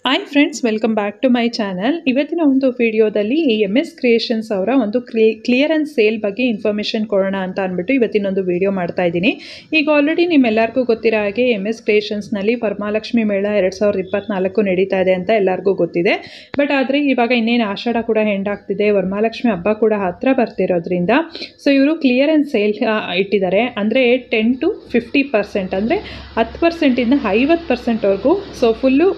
Hi friends, welcome back to my channel. ಇವತ್ತಿನ ಒಂದು ವಿಡಿಯೋದಲ್ಲಿ ಈ MS ಕ್ರಿಯೇಷನ್ಸ್ ಅವರ ಒಂದು ಕ್ಲಿಯರೆನ್ಸ್ ಸೇಲ್ ಬಗ್ಗೆ ಇನ್ಫಾರ್ಮೇಷನ್ ಕೊಡೋಣ ಅಂತ ಅಂದ್ಬಿಟ್ಟು ಇವತ್ತಿನೊಂದು ವಿಡಿಯೋ ಮಾಡ್ತಾ ಇದ್ದೀನಿ. ಈಗ ಆಲ್ರೆಡಿ ನಿಮ್ಮೆಲ್ಲರಿಗೂ ಗೊತ್ತಿರೋ ಹಾಗೆ MS ಕ್ರಿಯೇಷನ್ಸ್ನಲ್ಲಿ ವರಮಹಾಲಕ್ಷ್ಮಿ ಮೇಳ 2024 ನಡೀತಾ ಇದೆ ಅಂತ ಎಲ್ಲರಿಗೂ ಗೊತ್ತಿದೆ. ಬಟ್ ಆದರೆ ಇವಾಗ ಇನ್ನೇನು ಆಷಾಢ ಕೂಡ ಎಂಡ್ ಆಗ್ತಿದೆ, ವರಮಹಾಲಕ್ಷ್ಮಿ ಹಬ್ಬ ಕೂಡ ಹತ್ತಿರ ಬರ್ತಿರೋದ್ರಿಂದ ಸೊ ಇವರು ಕ್ಲಿಯರೆನ್ಸ್ ಸೇಲ್ ಇಟ್ಟಿದ್ದಾರೆ. ಅಂದರೆ 10 to 50%, ಅಂದರೆ 10%ಇಂದ 50%ವರೆಗೂ ಸೊ ಫುಲ್ಲು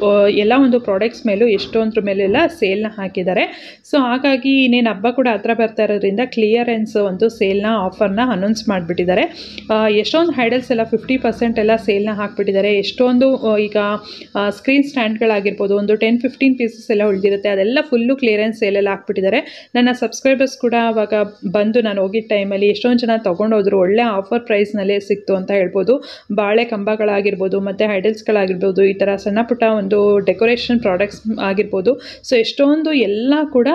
ಎಲ್ಲ ಒಂದು ಪ್ರಾಡಕ್ಟ್ಸ್ ಮೇಲೂ ಎಷ್ಟೊಂದ್ರ ಮೇಲೆಲ್ಲ ಸೇಲ್ನ ಹಾಕಿದ್ದಾರೆ. ಸೊ ಹಾಗಾಗಿ ಇನ್ನೇನು ಹಬ್ಬ ಕೂಡ ಹತ್ರ ಬರ್ತಾ ಇರೋದ್ರಿಂದ ಕ್ಲಿಯರೆನ್ಸ್ ಒಂದು ಸೇಲ್ನ ಆಫರ್ನ ಅನೌನ್ಸ್ ಮಾಡಿಬಿಟ್ಟಿದ್ದಾರೆ. ಎಷ್ಟೊಂದು ಹೈಡಲ್ಸ್ ಎಲ್ಲ 50% ಎಲ್ಲ ಸೇಲ್ನ ಹಾಕ್ಬಿಟ್ಟಿದ್ದಾರೆ. ಎಷ್ಟೊಂದು ಈಗ ಸ್ಕ್ರೀನ್ ಸ್ಟ್ಯಾಂಡ್ಗಳಾಗಿರ್ಬೋದು, ಒಂದು 10-15 ಪೀಸಸ್ ಎಲ್ಲ ಉಳಿದಿರುತ್ತೆ, ಅದೆಲ್ಲ ಫುಲ್ಲು ಕ್ಲಿಯರೆನ್ಸ್ ಸೇಲೆಲ್ಲ ಹಾಕ್ಬಿಟ್ಟಿದ್ದಾರೆ. ನನ್ನ ಸಬ್ಸ್ಕ್ರೈಬರ್ಸ್ ಕೂಡ ಅವಾಗ ಬಂದು ನಾನು ಹೋಗಿದ್ದ ಟೈಮಲ್ಲಿ ಎಷ್ಟೊಂದು ಜನ ತೊಗೊಂಡೋದ್ರು, ಒಳ್ಳೆ ಆಫರ್ ಪ್ರೈಸ್ನಲ್ಲೇ ಸಿಕ್ತು ಅಂತ ಹೇಳ್ಬೋದು. ಬಾಳೆ ಕಂಬಗಳಾಗಿರ್ಬೋದು ಮತ್ತು ಹೈಡಲ್ಸ್ಗಳಾಗಿರ್ಬೋದು, ಈ ಥರ ಸಣ್ಣ ಪುಟ್ಟ ಒಂದು ಡೆಕೋರೇಷನ್ ಪ್ರಾಡಕ್ಟ್ಸ್ ಆಗಿರ್ಬೋದು, ಸೊ ಎಷ್ಟೊಂದು ಎಲ್ಲ ಕೂಡ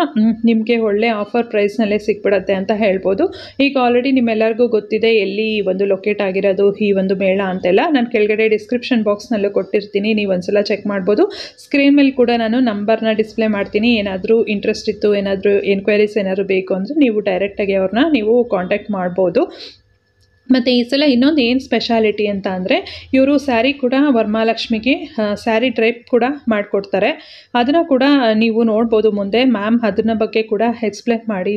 ನಿಮಗೆ ಒಳ್ಳೆ ಆಫರ್ ಪ್ರೈಸ್ನಲ್ಲೇ ಸಿಕ್ಬಿಡತ್ತೆ ಅಂತ ಹೇಳ್ಬೋದು. ಈಗ ಆಲ್ರೆಡಿ ನಿಮ್ಮೆಲ್ಲರಿಗೂ ಗೊತ್ತಿದೆ ಎಲ್ಲಿ ಒಂದು ಲೊಕೇಟ್ ಆಗಿರೋದು ಈ ಒಂದು ಮೇಳ ಅಂತೆಲ್ಲ. ನಾನು ಕೆಳಗಡೆ ಡಿಸ್ಕ್ರಿಪ್ಷನ್ ಬಾಕ್ಸ್ನಲ್ಲೂ ಕೊಟ್ಟಿರ್ತೀನಿ, ನೀವು ಒಂದ್ಸಲ ಚೆಕ್ ಮಾಡ್ಬೋದು. ಸ್ಕ್ರೀನ್ ಮೇಲೆ ಕೂಡ ನಾನು ನಂಬರ್ನ ಡಿಸ್ಪ್ಲೇ ಮಾಡ್ತೀನಿ. ಏನಾದರೂ ಇಂಟ್ರೆಸ್ಟ್ ಇತ್ತು, ಏನಾದರೂ ಎನ್ಕ್ವೈರೀಸ್ ಏನಾದರೂ ಬೇಕು ಅಂದರೆ ನೀವು ಡೈರೆಕ್ಟಾಗಿ ಅವ್ರನ್ನ ನೀವು ಕಾಂಟ್ಯಾಕ್ಟ್ ಮಾಡ್ಬೋದು. ಮತ್ತು ಈ ಸಲ ಇನ್ನೊಂದು ಏನು ಸ್ಪೆಷಾಲಿಟಿ ಅಂತ ಅಂದರೆ ಇವರು ಸ್ಯಾರಿ ಕೂಡ ವರಮಹಾಲಕ್ಷ್ಮಿಗೆ ಸ್ಯಾರಿ ಡ್ರೈಪ್ ಕೂಡ ಮಾಡಿಕೊಡ್ತಾರೆ. ಅದನ್ನು ಕೂಡ ನೀವು ನೋಡ್ಬೋದು ಮುಂದೆ. ಮ್ಯಾಮ್ ಅದನ್ನ ಬಗ್ಗೆ ಕೂಡ ಎಕ್ಸ್ಪ್ಲೇನ್ ಮಾಡಿ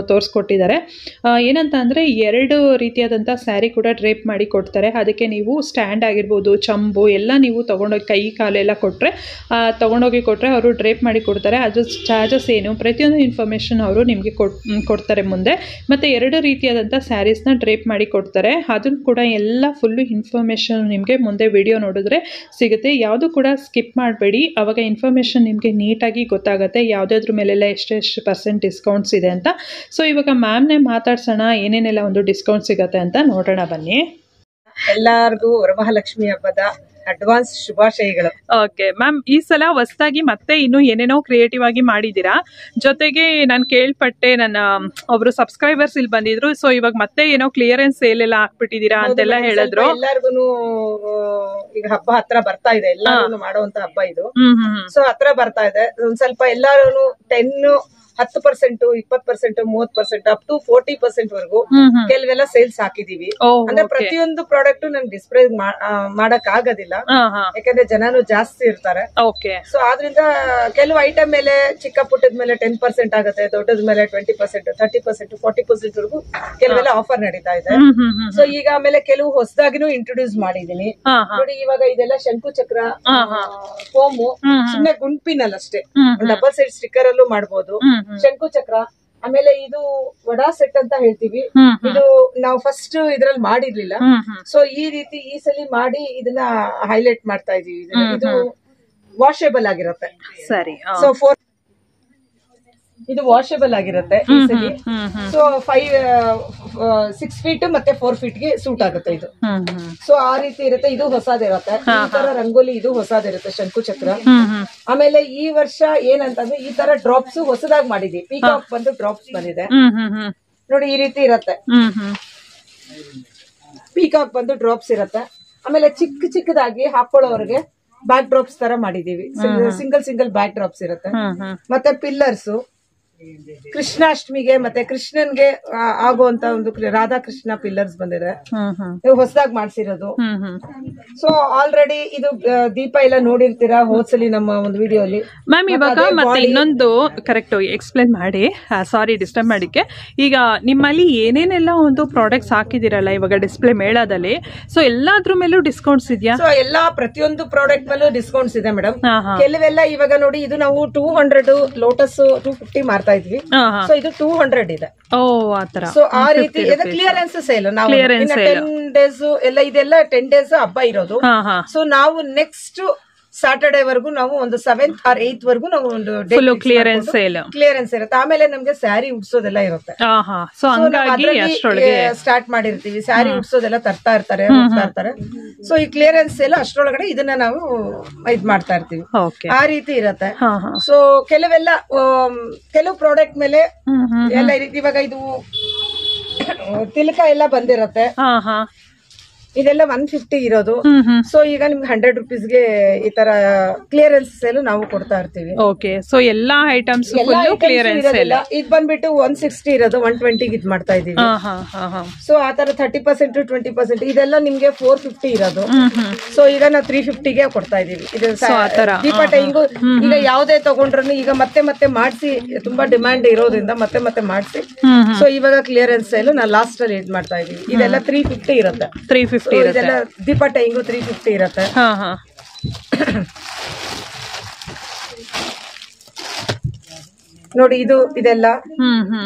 ತೋರಿಸ್ಕೊಟ್ಟಿದ್ದಾರೆ. ಏನಂತ ಅಂದರೆ 2 ರೀತಿಯಾದಂಥ ಸ್ಯಾರಿ ಕೂಡ ಡ್ರೈಪ್ ಮಾಡಿ ಕೊಡ್ತಾರೆ. ಅದಕ್ಕೆ ನೀವು ಸ್ಟ್ಯಾಂಡ್ ಆಗಿರ್ಬೋದು, ಚಂಬು ಎಲ್ಲ ನೀವು ತೊಗೊಂಡೋಗಿ ಕೈ ಕಾಲೆಲ್ಲ ತೊಗೊಂಡೋಗಿ ಕೊಟ್ಟರೆ ಅವರು ಡ್ರೈಪ್ ಮಾಡಿ ಕೊಡ್ತಾರೆ. ಅದ್ರ ಚಾರ್ಜಸ್ ಏನು, ಪ್ರತಿಯೊಂದು ಇನ್ಫಾರ್ಮೇಷನ್ ಅವರು ನಿಮಗೆ ಕೊಡ್ತಾರೆ ಮುಂದೆ. ಮತ್ತು 2 ರೀತಿಯಾದಂಥ ಸ್ಯಾರೀಸ್ನ ಡ್ರೈಪ್ ಮಾಡಿ ಕೊಡ್ತಾರೆ. ಅದನ್ನು ಕೂಡ ಎಲ್ಲ ಫುಲ್ಲು ಇನ್ಫಾರ್ಮೇಷನ್ ನಿಮಗೆ ಮುಂದೆ ವಿಡಿಯೋ ನೋಡಿದ್ರೆ ಸಿಗುತ್ತೆ. ಯಾವುದು ಕೂಡ ಸ್ಕಿಪ್ ಮಾಡಬೇಡಿ, ಆವಾಗ ಇನ್ಫಾರ್ಮೇಷನ್ ನಿಮಗೆ ನೀಟಾಗಿ ಗೊತ್ತಾಗುತ್ತೆ ಯಾವುದಾದ್ರ ಮೇಲೆಲ್ಲ ಎಷ್ಟೆಷ್ಟು % ಡಿಸ್ಕೌಂಟ್ಸ್ ಇದೆ ಅಂತ. ಸೊ ಇವಾಗ ಮ್ಯಾಮ್ನೇ ಮಾತಾಡ್ಸೋಣ, ಏನೇನೆಲ್ಲ ಒಂದು ಡಿಸ್ಕೌಂಟ್ ಸಿಗುತ್ತೆ ಅಂತ ನೋಡೋಣ ಬನ್ನಿ. ಎಲ್ಲರಿಗೂ ವರಮಹಾಲಕ್ಷ್ಮಿ ಹಬ್ಬದ ಅಡ್ವಾನ್ಸ್ ಶುಭಾಶಯಗಳು. ಓಕೆ ಮ್ಯಾಮ್, ಈ ಸಲ ಹೊಸದಾಗಿ ಮತ್ತೆ ಇನ್ನು ಏನೇನೋ ಕ್ರಿಯೇಟಿವ್ ಆಗಿ ಮಾಡಿದ್ದೀರಾ. ಜೊತೆಗೆ ನಾನು ಕೇಳ್ಪಟ್ಟೆ, ನನ್ನ ಒಬ್ರು ಸಬ್ಸ್ಕ್ರೈಬರ್ಸ್ ಇಲ್ಲಿ ಬಂದಿದ್ರು, ಸೊ ಇವಾಗ ಮತ್ತೆ ಏನೋ ಕ್ಲಿಯರೆನ್ಸ್ ಸೇಲ್ ಎಲ್ಲ ಹಾಕ್ಬಿಟ್ಟಿದ್ದೀರಾ ಅಂತೆಲ್ಲ ಹೇಳಿದ್ರು. ಎಲ್ಲರಿಗೂ ಈಗ ಹಬ್ಬ ಹತ್ರ ಬರ್ತಾ ಇದೆ, ಎಲ್ಲರೂ ಮಾಡುವಂತ ಹಬ್ಬ ಇದು. ಸೊ ಹತ್ರ ಬರ್ತಾ ಇದೆ, ಒಂದ್ ಸ್ವಲ್ಪ ಎಲ್ಲಾರು 10%, 20%, 30%, ಅಪ್ ಟು 40% ವರೆಗೂ ಕೆಲವೆಲ್ಲ ಸೇಲ್ಸ್ ಹಾಕಿದೀವಿ. ಅಂದ್ರೆ ಪ್ರತಿಯೊಂದು ಪ್ರಾಡಕ್ಟ್ ನನ್ ಡಿಸ್ಪ್ಲೇ ಮಾಡಕ್ ಆಗೋದಿಲ್ಲ, ಯಾಕಂದ್ರೆ ಜನನು ಜಾಸ್ತಿ ಇರ್ತಾರೆ. ಸೊ ಆದ್ರಿಂದ ಕೆಲವು ಐಟಮ್ ಮೇಲೆ ಚಿಕ್ಕ ಪುಟ್ಟದ ಮೇಲೆ 10% ಆಗುತ್ತೆ, ದೊಡ್ಡದ ಮೇಲೆ 20%, 30%, 40% ವರೆಗೂ ಕೆಲವೆಲ್ಲ ಆಫರ್ ನಡೀತಾ ಇದೆ. ಸೊ ಈಗ ಆಮೇಲೆ ಕೆಲವು ಹೊಸದಾಗಿನೂ ಇಂಟ್ರೊಡ್ಯೂಸ್ ಮಾಡಿದೀನಿ ನೋಡಿ. ಇವಾಗ ಇದೆಲ್ಲ ಶಂಕು ಚಕ್ರ, ಫೋಮು, ಸುಮ್ಮನೆ ಗುಂಪಿನಲ್ಲ ಅಷ್ಟೇ, ಡಬಲ್ ಸೈಡ್ ಸ್ಟಿಕ್ಕರ್ ಅಲ್ಲೂ ಮಾಡಬಹುದು. ಶಂಕು ಚಕ್ರ, ಆಮೇಲೆ ಇದು ವಡಾ ಸೆಟ್ ಅಂತ ಹೇಳ್ತೀವಿ. ಇದು ನಾವು ಫಸ್ಟ್ ಇದ್ರಲ್ಲಿ ಮಾಡಿರ್ಲಿಲ್ಲ, ಸೊ ಈ ರೀತಿ ಈ ಸಲ ಮಾಡಿ ಇದನ್ನ ಹೈಲೈಟ್ ಮಾಡ್ತಾ ಇದೀವಿ. ಇದು ವಾಷೇಬಲ್ ಆಗಿರುತ್ತೆ. ಸರಿ, ಸೊ ಇದು ವಾಷೇಬಲ್ ಆಗಿರುತ್ತೆ ಈ ಸಲ. ಸೊ 6 ಫೀಟ್ ಮತ್ತೆ 4 ಫೀಟ್ಗೆ ಸೂಟ್ ಆಗುತ್ತೆ ಇದು. ಸೊ ಆ ರೀತಿ ಇರುತ್ತೆ. ಇದು ಹೊಸದಿರುತ್ತೆ, ಈ ತರ ರಂಗೋಲಿ ಇದು ಹೊಸದಿರುತ್ತೆ, ಶಂಕು ಚಕ್ರ. ಆಮೇಲೆ ಈ ವರ್ಷ ಏನಂತಂದ್ರೆ ಈ ತರ ಡ್ರಾಪ್ಸ್ ಹೊಸದಾಗಿ ಮಾಡಿದ್ವಿ. ಪೀಕಾಕ್ ಬಂದು ಡ್ರಾಪ್ಸ್ ಬಂದಿದೆ ನೋಡಿ, ಈ ರೀತಿ ಇರುತ್ತೆ. ಪೀಕಾಕ್ ಬಂದು ಡ್ರಾಪ್ಸ್ ಇರುತ್ತೆ. ಆಮೇಲೆ ಚಿಕ್ಕದಾಗಿ ಹಾಕೊಳ್ಳೋರ್ಗೆ ಬ್ಯಾಕ್ ಡ್ರಾಪ್ಸ್ ತರ ಮಾಡಿದೀವಿ. ಸಿಂಗಲ್ ಬ್ಯಾಕ್ ಡ್ರಾಪ್ಸ್ ಇರುತ್ತೆ. ಮತ್ತೆ ಪಿಲ್ಲರ್ಸ್ ಕೃಷ್ಣಾಷ್ಟಮಿಗೆ ಮತ್ತೆ ಕೃಷ್ಣನ್ಗೆ ಆಗುವಂತ ಒಂದು ರಾಧಾಕೃಷ್ಣ ಪಿಲ್ಲರ್ಸ್ ಬಂದಿದೆ, ಹೊಸದಾಗಿ ಮಾಡ್ಸಿರೋದು. ಸೊ ಆಲ್ರೆಡಿ ಇದು ದೀಪ ಎಲ್ಲ ನೋಡಿರ್ತೀರಾ ಹೋದ್ಸಲಿ ನಮ್ಮ ಒಂದು ವಿಡಿಯೋಲಿ. ಮ್ಯಾಮ್ ಇವಾಗ ಮತ್ತೆ ಇನ್ನೊಂದು ಕರೆಕ್ಟ್ ಎಕ್ಸ್ಪ್ಲೇನ್ ಮಾಡಿ, ಸಾರಿ ಡಿಸ್ಟರ್ಬ್ ಮಾಡಿಕ್ಕೆ. ಈಗ ನಿಮ್ಮಲ್ಲಿ ಏನೇನೆಲ್ಲ ಒಂದು ಪ್ರಾಡಕ್ಟ್ಸ್ ಹಾಕಿದಿರಲ್ಲ ಇವಾಗ ಡಿಸ್ಪ್ಲೇ ಮೇಳದಲ್ಲಿ, ಸೊ ಎಲ್ಲಾದ್ರ ಮೇಲೂ ಡಿಸ್ಕೌಂಟ್ಸ್ ಇದೆಯಾ? ಸೊ ಎಲ್ಲಾ ಪ್ರತಿಯೊಂದು ಪ್ರಾಡಕ್ಟ್ ಮೇಲೂ ಡಿಸ್ಕೌಂಟ್ಸ್ ಇದೆ ಮೇಡಮ್. ಕೆಲವೆಲ್ಲ ಇವಾಗ ನೋಡಿ, ಇದು ನಾವು 200 ಲೋಟಸ್ 250 ಮಾರ್ತಾ ಇದ್ವಿ. ಸೊ ಇದು 200 ಇದೆ. ಸೊ ಆ ರೀತಿ ಕ್ಲಿಯರೆನ್ಸ್ ಸೇಲ್. ನಾವು 10 ಡೇಸ್ ಎಲ್ಲ ಇದೆಲ್ಲ 10 ಡೇಸ್ ಹಬ್ಬ ಇರೋದು. ಸೊ ನಾವು ನೆಕ್ಸ್ಟ್ ಸ್ಯಾಟರ್ಡೇ ವರೆಗೂ ನಾವು ಒಂದು 7th or 8th ವರೆಗೂ ನಾವು ಒಂದು ಕ್ಲಿಯರೆನ್ಸ್ ಇರುತ್ತೆ. ಆಮೇಲೆ ನಮ್ಗೆ ಸ್ಯಾರಿ ಉಡ್ಸೋದೆಲ್ಲ ಇರುತ್ತೆ. ಸ್ಟಾರ್ಟ್ ಮಾಡಿರ್ತೀವಿ, ಸ್ಯಾರಿ ಉಡ್ಸೋದೆಲ್ಲ ತರ್ತಾ ಇರ್ತಾರೆ, ಹೋಗ್ತಾ ಇರ್ತಾರೆ. ಸೊ ಈ ಕ್ಲಿಯರೆನ್ಸ್ ಎಲ್ಲ ಅಷ್ಟರೊಳಗಡೆ ಇದನ್ನ ನಾವು ಇದ್ ಮಾಡ್ತಾ ಇರ್ತೀವಿ. ಆ ರೀತಿ ಇರತ್ತೆ. ಸೊ ಕೆಲವು ಪ್ರಾಡಕ್ಟ್ ಮೇಲೆ ಎಲ್ಲ ಇವಾಗ ಇದು ತಿಲಕ ಎಲ್ಲ ಬಂದಿರತ್ತೆ. ಇದೆಲ್ಲ 150 ಇರೋದು. ಸೊ ಈಗ ನಿಮ್ಗೆ 100 ರುಪೀಸ್ಗೆ ಈ ತರ ಕ್ಲಿಯರೆನ್ಸ್ ಸೇಲ್ ನಾವು ಕೊಡ್ತಾ ಇರ್ತೀವಿ. ಓಕೆ, ಸೊ ಎಲ್ಲಾ ಐಟಮ್ಸ್ ಕ್ಲಿಯರೆನ್ಸ್ ಸೇಲ್. ಇದು ಬಂದ್ಬಿಟ್ಟು 160 ಇರೋದು 120 ಇದ್ ಮಾಡ್ತಾ ಇದೀವಿ. ಸೊ ಆ ತರ 30% 20% ಇದೆಲ್ಲ ನಿಮ್ಗೆ 450 ಇರೋದು. ಸೊ ಈಗ ನಾವು 350ಗೆ ಕೊಡ್ತಾ ಇದೀವಿ. ಇದು ದೀಪ ಟೈಂಗು ಈಗ ಯಾವ್ದೇ ತಗೊಂಡ್ರು ಈಗ ಮತ್ತೆ ಮತ್ತೆ ಮಾಡಿಸಿ ತುಂಬಾ ಡಿಮ್ಯಾಂಡ್ ಇರೋದ್ರಿಂದ ಮತ್ತೆ ಮತ್ತೆ ಮಾಡಿಸಿ. ಸೊ ಇವಾಗ ಕ್ಲಿಯರೆನ್ಸ್ ಸೇಲ್ ನಾವು ಲಾಸ್ಟ್ ಅಲ್ಲಿ ಇದ್ ಮಾಡ್ತಾ ಇದೀವಿ. ಇದೆಲ್ಲ 350 ಇರುತ್ತೆ. 350 ಇದೆಲ್ಲ ದೀಪ ಟೈಂಗು 350 ಇರುತ್ತೆ. ನೋಡಿ ಇದೆಲ್ಲ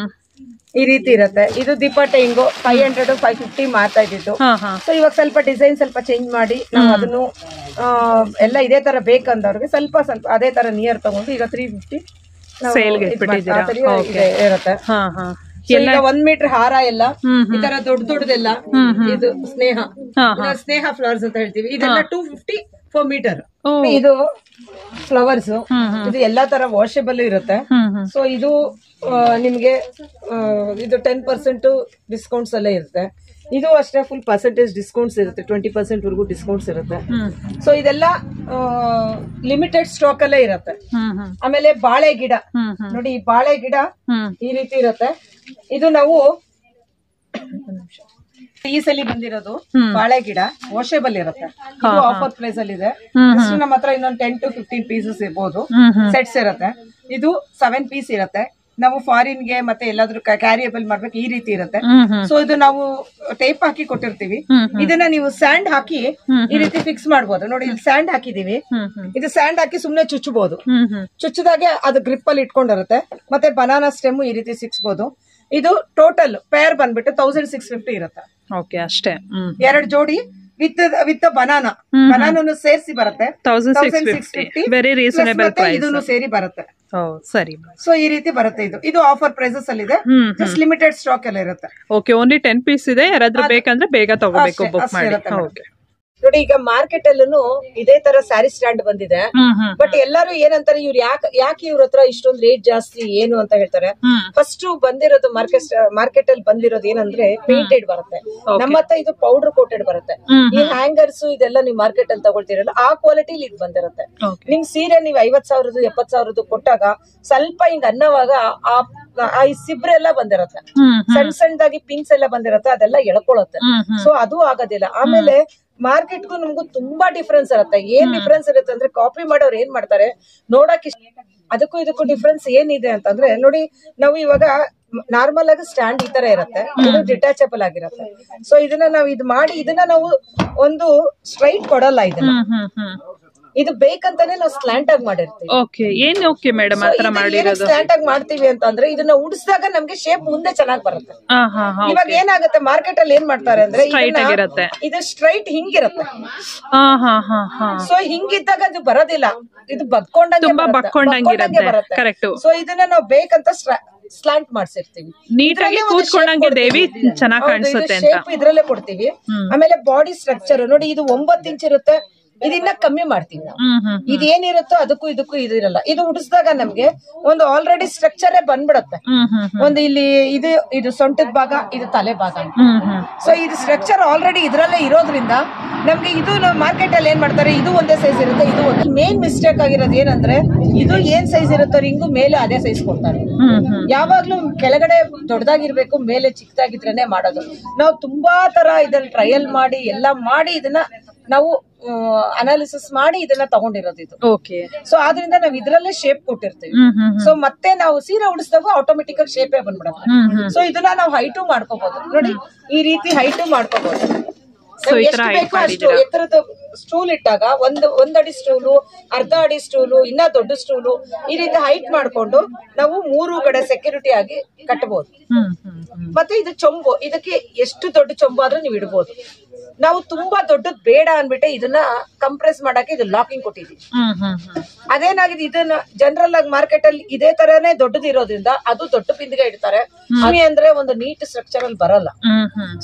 ಈ ರೀತಿ ಇರುತ್ತೆ. ಇದು ದೀಪ ಟೈಂಗು 500 550 ಮಾರ್ತಾ ಇದ್ದಿದ್ದು. ಸೊ ಇವಾಗ ಸ್ವಲ್ಪ ಡಿಸೈನ್ ಸ್ವಲ್ಪ ಚೇಂಜ್ ಮಾಡಿ ನಾವು ಅದನ್ನು ಎಲ್ಲ ಇದೇ ತರ ಬೇಕಂದವ್ರಿಗೆ ಸ್ವಲ್ಪ ಸ್ವಲ್ಪ ಅದೇ ತರ ನಿಯರ್ ತಗೊಂಡು ಈಗ 350 ಇರುತ್ತೆ. ಈಗ 1 ಮೀಟರ್ ಹಾರ ಎಲ್ಲ ಈ ತರ ದೊಡ್ಡದೆಲ್ಲ ಇದು ಸ್ನೇಹ ಫ್ಲವರ್ಸ್ ಅಂತ ಹೇಳ್ತೀವಿ. ಇದೆಲ್ಲ 250 4 ಮೀಟರ್. ಇದು ಫ್ಲವರ್ಸ್ ಇದು ಎಲ್ಲಾ ತರ ವಾಷೇಬಲ್ ಇರುತ್ತೆ. ಸೊ ಇದು ನಿಮ್ಗೆ ಇದು 10% ಡಿಸ್ಕೌಂಟ್ಸ್ ಎಲ್ಲ ಇರುತ್ತೆ. ಇದು ಅಷ್ಟೇ ಫುಲ್ ಪರ್ಸೆಂಟೇಜ್ ಡಿಸ್ಕೌಂಟ್ಸ್ ಇರುತ್ತೆ. 20% ವರೆಗೂ ಡಿಸ್ಕೌಂಟ್ಸ್ ಇರುತ್ತೆ. ಸೊ ಇದೆಲ್ಲ ಲಿಮಿಟೆಡ್ ಸ್ಟಾಕ್ ಅಲ್ಲೇ ಇರುತ್ತೆ. ಆಮೇಲೆ ಬಾಳೆ ಗಿಡ ನೋಡಿ, ಈ ಬಾಳೆ ಗಿಡ ಈ ರೀತಿ ಇರುತ್ತೆ. ಇದು ನಾವು ಈ ಸಲ ಬಂದಿರೋದು ಬಾಳೆ ಗಿಡ ವಾಷೇಬಲ್ ಇರುತ್ತೆ. ಇದು ಆಫರ್ ಪ್ರೈಸ್ ಅಲ್ಲಿ ಇದೆ. ನಮ್ಮ ಹತ್ರ ಇನ್ನೊಂದು 10 to 15 ಪೀಸಸ್ ಇರ್ಬೋದು. ಸೆಟ್ಸ್ ಇರುತ್ತೆ. ಇದು 7 ಪೀಸ್ ಇರುತ್ತೆ. ನಾವು ಫಾರಿನ್ ಗೆ ಮತ್ತೆ ಎಲ್ಲಾದ್ರೂ ಕ್ಯಾರಿಯಬಲ್ ಮಾಡ್ಬೇಕು ಈ ರೀತಿ ಇರುತ್ತೆ. ಸೊ ಇದು ನಾವು ಟೇಪ್ ಹಾಕಿ ಕೊಟ್ಟಿರ್ತೀವಿ. ಇದನ್ನ ನೀವು ಸ್ಯಾಂಡ್ ಹಾಕಿ ಈ ರೀತಿ ಫಿಕ್ಸ್ ಮಾಡ್ಬೋದು. ನೋಡಿ ಇಲ್ಲಿ ಸ್ಯಾಂಡ್ ಹಾಕಿದೀವಿ. ಇದು ಸ್ಯಾಂಡ್ ಹಾಕಿ ಸುಮ್ನೆ ಚುಚ್ಚಬಹುದು. ಚುಚ್ಚದಾಗೆ ಅದು ಗ್ರಿಪ್ ಅಲ್ಲಿ ಇಟ್ಕೊಂಡಿರುತ್ತೆ. ಮತ್ತೆ ಬನಾನಾ ಸ್ಟೆಮ್ ಈ ರೀತಿ ಸಿಕ್ಸ್ಬೋದು. ಇದು ಟೋಟಲ್ ಪೇರ್ ಬಂದ್ಬಿಟ್ಟು 1650 ಇರುತ್ತೆ. ಓಕೆ, ಅಷ್ಟೇ. 2 ಜೋಡಿ ವಿತ್ ಬನಾನಾ ಸೇರಿಸಿ ಬರುತ್ತೆ 1650. Very reasonable price. ಇದನ್ನು ಸೇರಿ ಬರುತ್ತೆ. ಸರಿ. ಸೊ ಈ ರೀತಿ ಬರುತ್ತೆ. ಇದು ಆಫರ್ ಪ್ರೈಸಸ್ ಅಲ್ಲಿ ಇದೆ. ಜಸ್ಟ್ ಲಿಮಿಟೆಡ್ ಸ್ಟಾಕ್ ಎಲ್ಲ ಇರುತ್ತೆ. ಓಕೆ, ಓನ್ಲಿ 10 ಪೀಸ್ ಇದೆ. ಯಾರಾದ್ರೂ ಬೇಕಂದ್ರೆ ಬೇಗ ತಗೋಬೇಕು, ಬುಕ್ ಮಾಡಿ. ಓಕೆ ನೋಡಿ, ಈಗ ಮಾರ್ಕೆಟ್ ಅಲ್ಲೂ ಇದೇ ತರ ಸ್ಯಾರಿ ಸ್ಟ್ಯಾಂಡ್ ಬಂದಿದೆ. ಬಟ್ ಎಲ್ಲರೂ ಏನಂತಾರೆ, ಇವ್ರು ಯಾಕೆ ಇವ್ರ ಹತ್ರ ಇಷ್ಟೊಂದು ರೇಟ್ ಜಾಸ್ತಿ ಏನು ಅಂತ ಹೇಳ್ತಾರೆ. ಫಸ್ಟ್ ಬಂದಿರೋದು ಮಾರ್ಕೆಟ್ ಅಲ್ಲಿ ಬಂದಿರೋದು ಏನಂದ್ರೆ ಪೇಂಟೆಡ್ ಬರುತ್ತೆ. ನಮ್ಮ ಹತ್ರ ಇದು ಪೌಡರ್ ಕೋಟೆಡ್ ಬರುತ್ತೆ. ಈ ಹ್ಯಾಂಗರ್ಸ್ ಇದೆಲ್ಲ ನೀವು ಮಾರ್ಕೆಟ್ ಅಲ್ಲಿ ತಗೊಳ್ತಿರಲ್ಲ, ಆ ಕ್ವಾಲಿಟಿಲಿ ಇದು ಬಂದಿರುತ್ತೆ. ನಿಮ್ ಸೀರೆ ನೀವು 50,000 70,000 ಕೊಟ್ಟಾಗ ಸ್ವಲ್ಪ ಹಿಂಗ್ ಅನ್ನವಾಗ ಆ ಸಿಬ್ರೆಲ್ಲ ಬಂದಿರುತ್ತೆ. ಸಣ್ಣ ಸಣ್ಣದಾಗಿ ಪಿನ್ಸ್ ಎಲ್ಲ ಬಂದಿರುತ್ತೆ. ಅದೆಲ್ಲ ಎಳ್ಕೊಳತ್ತೆ. ಸೊ ಅದು ಆಗೋದಿಲ್ಲ. ಆಮೇಲೆ ಮಾರ್ಕೆಟ್ಗೂ ನಮಗೂ ತುಂಬಾ ಡಿಫ್ರೆನ್ಸ್ ಇರುತ್ತೆ. ಏನ್ ಡಿಫ್ರೆನ್ಸ್ ಇರುತ್ತೆ ಅಂದ್ರೆ, ಕಾಪಿ ಮಾಡೋರು ಏನ್ ಮಾಡ್ತಾರೆ ನೋಡಕ್ ಅದಕ್ಕೂ ಇದಕ್ಕೂ ಡಿಫ್ರೆನ್ಸ್ ಏನಿದೆ ಅಂತಂದ್ರೆ, ನೋಡಿ ನಾವು ಇವಾಗ ನಾರ್ಮಲ್ ಆಗಿ ಸ್ಟ್ಯಾಂಡ್ ಈ ತರ ಇರುತ್ತೆ. ಇದು ಡಿಟ್ಯಾಚಬಲ್ ಆಗಿರುತ್ತೆ. ಸೊ ಇದನ್ನ ನಾವು ಇದನ್ನ ನಾವು ಒಂದು ಸ್ಟ್ರೈಟ್ ಕೊಡಲ್ಲ. ಇದನ್ನ ಇದು ಬೇಕಂತಾನೆ ನಾವು ಸ್ಲಾಂಟ್ ಆಗಿ ಮಾಡಿರ್ತೀವಿ. ಓಕೆ, ಏನು ಓಕೆ ಮೇಡಮ್ ಆ ತರ ಮಾಡಿರೋದು ಸ್ಲಾಂಟ್ ಆಗಿ ಮಾಡ್ತೀವಿ ಅಂತಂದ್ರೆ, ಇದನ್ನ ಉಡಿಸಿದಾಗ ನಮ್ಗೆ ಶೇಪ್ ಮುಂದೆ ಚೆನ್ನಾಗಿ ಬರುತ್ತೆ. ಇವಾಗ ಏನಾಗುತ್ತೆ, ಮಾರ್ಕೆಟ್ ಅಲ್ಲಿ ಏನ್ ಮಾಡ್ತಾರೆ ಅಂದ್ರೆ ಇದು ಸ್ಟ್ರೈಟ್ ಹಿಂಗಿರುತ್ತೆ. ಸೊ ಹಿಂಗಿದ್ದಾಗ ಅದು ಬರೋದಿಲ್ಲ. ಇದು ಬಕ್ಕೊಂಡಂಗೆ ಬರುತ್ತೆ. ಸೊ ಇದನ್ನ ನಾವು ಬೇಕಂತ ಸ್ಲಾಂಟ್ ಮಾಡ್ಸಿರ್ತೀವಿ. ನೀಟಾಗಿ ಕೂತ್ಕೊಂಡಂಗೆ ದೇವಿ ಚೆನ್ನಾಗಿ ಕಾಣಿಸುತ್ತೆ ಅಂತ ಶೇಪ್ ಇದ್ರಲ್ಲೇ ಕೊಡ್ತೀವಿ. ಆಮೇಲೆ ಬಾಡಿ ಸ್ಟ್ರಕ್ಚರ್ ನೋಡಿ, ಇದು 9 ಇಂಚ್ ಇರುತ್ತೆ. ಇದನ್ನ ಕಮ್ಮಿ ಮಾಡ್ತೀವಿ ನಾವು. ಇದೇನಿರುತ್ತೋ ಅದಕ್ಕೂ ಇದಕ್ಕೂ ಇದಿರಲ್ಲ. ಇದು ಉಡಿಸಿದಾಗ ನಮ್ಗೆ ಒಂದು ಆಲ್ರೆಡಿ ಸ್ಟ್ರಕ್ಚರ್ ಬಂದ್ಬಿಡತ್ತೆ. ಒಂದು ಇಲ್ಲಿ ಇದು ಸೊಂಟದ ಭಾಗ, ಇದು ತಲೆ ಭಾಗ. ಸೊ ಇದು ಸ್ಟ್ರಕ್ಚರ್ ಆಲ್ರೆಡಿ ಇದ್ರಲ್ಲೇ ಇರೋದ್ರಿಂದ ನಮ್ಗೆ ಇದು ಮಾರ್ಕೆಟ್ ಅಲ್ಲಿ ಏನ್ ಮಾಡ್ತಾರೆ, ಇದು ಒಂದೇ ಸೈಜ್ ಇರುತ್ತೆ. ಇದು ಮೇನ್ ಮಿಸ್ಟೇಕ್ ಆಗಿರೋದು ಏನಂದ್ರೆ, ಇದು ಏನ್ ಸೈಜ್ ಇರುತ್ತೋ ರಿಂಗು ಮೇಲೆ ಅದೇ ಸೈಜ್ ಕೊಡ್ತಾರೆ. ಯಾವಾಗ್ಲೂ ಕೆಳಗಡೆ ದೊಡ್ಡದಾಗಿರ್ಬೇಕು, ಮೇಲೆ ಚಿಕ್ಕದಾಗಿದ್ರೇನೆ ಮಾಡೋದು. ನಾವು ತುಂಬಾ ತರ ಇದ್ರಲ್ಲಿ ಟ್ರಯಲ್ ಮಾಡಿ ಎಲ್ಲ ಮಾಡಿ ಇದನ್ನ ನಾವು ಅನಾಲಿಸಿಸ್ ಮಾಡಿ ಇದನ್ನ ತಗೊಂಡಿರೋದು ಇದು. ಸೊ ಆದ್ರಿಂದ ನಾವ್ ಇದ್ರಲ್ಲೇ ಶೇಪ್ ಕೊಟ್ಟಿರ್ತೀವಿ. ಸೊ ಮತ್ತೆ ನಾವು ಸೀರೆ ಉಡಿಸಿದಾಗ ಆಟೋಮೆಟಿಕ್ ಆಗಿ ಶೇಪೇ ಬಂದ್ಬಿಡುತ್ತೆ. ಸೊ ಇದನ್ನ ನಾವು ಹೈಟು ಮಾಡ್ಕೋಬಹುದು. ನೋಡಿ ಈ ರೀತಿ ಹೈಟು ಮಾಡ್ಕೋಬಹುದು. ಎಷ್ಟು ಬೇಕೋ ಅಷ್ಟು ಎತ್ತರದ ಸ್ಟೂಲ್ ಇಟ್ಟಾಗ ಒಂದ್ ಅಡಿ ಸ್ಟೂಲು, ಅರ್ಧ ಅಡಿ ಸ್ಟೂಲು, ಇನ್ನ ದೊಡ್ಡ ಸ್ಟೂಲು, ಈ ರೀತಿ ಹೈಟ್ ಮಾಡ್ಕೊಂಡು ನಾವು 3 ಕಡೆ ಸೆಕ್ಯೂರಿಟಿ ಆಗಿ ಕಟ್ಟಬಹುದು. ಮತ್ತೆ ಇದು ಚೊಂಬು, ಇದಕ್ಕೆ ಎಷ್ಟು ದೊಡ್ಡ ಚೊಂಬು ಆದ್ರೂ ನೀವು ಇಡಬಹುದು. ನಾವು ತುಂಬಾ ದೊಡ್ಡದ್ ಬೇಡ ಅನ್ಬಿಟ್ಟೆ ಇದನ್ನ ಕಂಪ್ರೆಸ್ ಮಾಡಕ್ಕೆ ಇದು ಲಾಕಿಂಗ್ ಕೊಟ್ಟಿದೀವಿ. ಅದೇನಾಗಿದೆ, ಇದನ್ನ ಜನರಲ್ ಆಗಿ ಮಾರ್ಕೆಟ್ ಅಲ್ಲಿ ಇದೇ ತರನೇ ದೊಡ್ಡದಿರೋದ್ರಿಂದ ಅದು ದೊಡ್ಡ ಬಿಂದಿಗೆ ಇಡ್ತಾರೆ. ಅಂದ್ರೆ ಒಂದು ನೀಟ್ ಸ್ಟ್ರಕ್ಚರ್ ಅಲ್ಲಿ ಬರಲ್ಲ.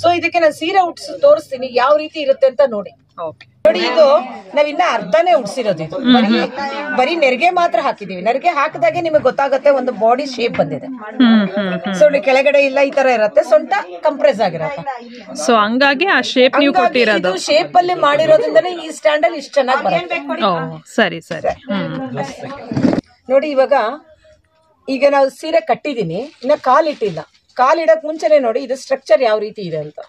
ಸೊ ಇದಕ್ಕೆ ನಾನು ಸೀರೆ ಉಟ್ಸಿ ತೋರಿಸ್ತೀನಿ ಯಾವ ರೀತಿ ಇರುತ್ತೆ ಅಂತ ನೋಡಿ. ಓಕೆ. ನೋಡಿ ಇದು ನಾವ್ ಇನ್ನ ಅರ್ಧನೇ ಉಡ್ಸಿರೋದು. ಇದು ಬರೀ ನೆರಿಗೆ ಮಾತ್ರ ಹಾಕಿದೀವಿ. ನೆರಿಗೆ ಹಾಕಿದಾಗೆ ನಿಮಗೆ ಗೊತ್ತಾಗುತ್ತೆ ಒಂದು ಬಾಡಿ ಶೇಪ್ ಬಂದಿದೆ. ಸೊ ಕೆಳಗಡೆ ಇಲ್ಲ ಈ ತರ ಇರುತ್ತೆ, ಸೊಂಟ ಕಂಪ್ರೆಸ್ ಆಗಿರತ್ತೆ. ಸೊ ಹಂಗಾಗಿ ಆ ಶೇಪ್ ನೀವು ಕೊಟ್ಟಿರೋದು ಶೇಪ್ ಅಲ್ಲಿ ಮಾಡಿರೋದ್ರಿಂದನೇ ಈ ಸ್ಟ್ಯಾಂಡ್ ಅಲ್ಲಿ ಇಷ್ಟು ಚೆನ್ನಾಗಿ ಬರುತ್ತೆ. ಸರಿ ಸರಿ. ನೋಡಿ ಈಗ ನಾವು ಸೀರೆ ಕಟ್ಟಿದೀನಿ, ಇನ್ನ ಕಾಲಿಟ್ಟಿಲ್ಲ. ಕಾಲಿಡಕ್ ಮುಂಚೆನೆ ನೋಡಿ ಇದು ಸ್ಟ್ರಕ್ಚರ್ ಯಾವ ರೀತಿ ಇದೆ ಅಂತ.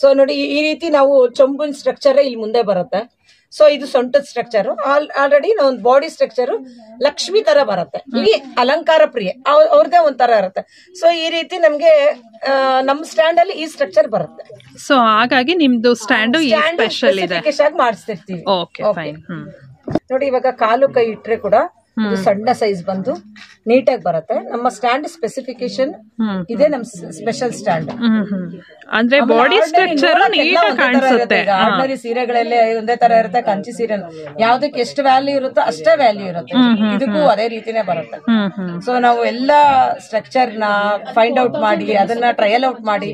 ಸೊ ನೋಡಿ ಈ ರೀತಿ ನಾವು ಚೊಂಬಿನ ಸ್ಟ್ರಕ್ಚರ್ ಇಲ್ಲಿ ಮುಂದೆ ಬರುತ್ತೆ. ಸೊ ಇದು ಸೊಂಟದ ಸ್ಟ್ರಕ್ಚರ್. ಆಲ್ರೆಡಿ ಒಂದು ಬಾಡಿ ಸ್ಟ್ರಕ್ಚರ್ ಲಕ್ಷ್ಮಿ ತರ ಬರುತ್ತೆ. ಈ ಅಲಂಕಾರ ಪ್ರಿಯ ಅವ್ರದೇ ಒಂಥರ ಇರುತ್ತೆ. ಸೊ ಈ ರೀತಿ ನಮ್ಗೆ ನಮ್ ಸ್ಟ್ಯಾಂಡ್ ಅಲ್ಲಿ ಈ ಸ್ಟ್ರಕ್ಚರ್ ಬರುತ್ತೆ. ಸೊ ಹಾಗಾಗಿ ನಿಮ್ದು ಸ್ಟ್ಯಾಂಡ್ ಸ್ಪೆಷಲ್ ಇದೆ, ಮಾಡಿಸ್ತಿರ್ತೀವಿ. ಓಕೆ. ನೋಡಿ ಇವಾಗ ಕಾಲು ಕೈ ಇಟ್ರೆ ಕೂಡ ಇದು ಸಣ್ಣ ಸೈಜ್ ಬಂದು ನೀಟಾಗಿ ಬರುತ್ತೆ. ನಮ್ಮ ಸ್ಟ್ಯಾಂಡ್ ಸ್ಪೆಸಿಫಿಕೇಶನ್ ಇದೆ, ನಮ್ ಸ್ಪೆಷಲ್ ಸ್ಟ್ಯಾಂಡ್. ಅಂದ್ರೆ ಬಾಡಿ ಸ್ಟ್ರಕ್ಚರ್ ನೀಟಾಗಿ ಕಾಣಿಸುತ್ತೆ. ಆರ್ಡಿನರಿ ಸೀರೆಗಳೆಲ್ಲ ಒಂದೇ ತರ ಇರುತ್ತೆ. ಕಂಚಿ ಸೀರೆ ಯಾವ್ದಕ್ಕೆ ಎಷ್ಟು ವ್ಯಾಲ್ಯೂ ಇರುತ್ತೋ ಅಷ್ಟೇ ವ್ಯಾಲ್ಯೂ ಇರುತ್ತೆ. ಇದಕ್ಕೂ ಅದೇ ರೀತಿನೇ ಬರುತ್ತೆ. ಸೊ ನಾವು ಎಲ್ಲಾ ಸ್ಟ್ರಕ್ಚರ್ ನ ಫೈಂಡ್ ಔಟ್ ಮಾಡಿ ಅದನ್ನ ಟ್ರಯಲ್ ಔಟ್ ಮಾಡಿ